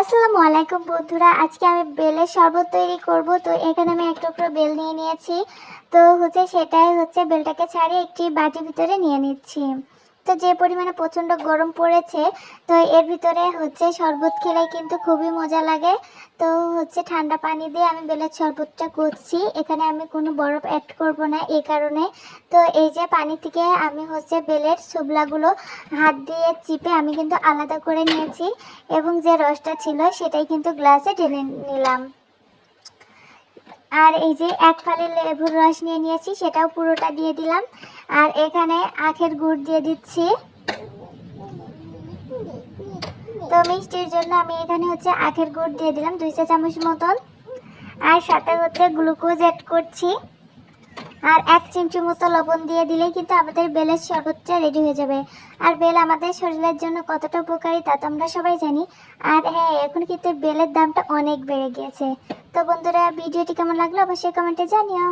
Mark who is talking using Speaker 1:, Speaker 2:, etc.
Speaker 1: আসসালামু আলাইকুম বন্ধুরা, আজকে আমি বেলের শরবত তৈরি করব। তো এখানে আমি এক টুকরো বেল নিয়ে নিয়েছি। তো সেটাই বেলটাকে ছাড়িয়ে একটি বাটির ভিতরে নিয়ে নিচ্ছি। তো যে পরিমাণে প্রচণ্ড গরম পড়েছে, তো এর ভিতরে শরবত খেলে কিন্তু খুবই মজা লাগে। তো ঠান্ডা পানি দিয়ে আমি বেলের শরবতটা করছি। এখানে আমি কোনো বরফ অ্যাড করব না এই কারণে। তো এই যে পানি থেকে আমি বেলের ছোবলাগুলো হাত দিয়ে চিপে আমি কিন্তু আলাদা করে নিয়েছি এবং যে রসটা ছিল সেটাই কিন্তু গ্লাসে ঢেলে নিলাম। আর এই যে এক ফালি লেবুর রস নিয়ে নিয়েছি, সেটাও পুরোটা দিয়ে দিলাম। আর এখানে আখের গুড় দিয়ে দিচ্ছি। তো মিষ্টির জন্য আমি এখানে আখের গুড় দিয়ে দিলাম 2 চা চামচ মতন। আর সাথে গ্লুকোজ অ্যাড করছি। আর 1 চিমটি মতো লবণ দিয়ে দিলেই কিন্তু আমাদের বেলের শরবতটা রেডি হয়ে যাবে। আর বেল আমাদের শরীরের জন্য কতটা উপকারী তা তো আমরা সবাই জানি। আর হ্যাঁ, এখন কিন্তু বেলের দামটা অনেক বেড়ে গিয়েছে। তো বন্ধুরা, ভিডিওটি কেমন লাগলো অবশ্যই কমেন্টে জানিও।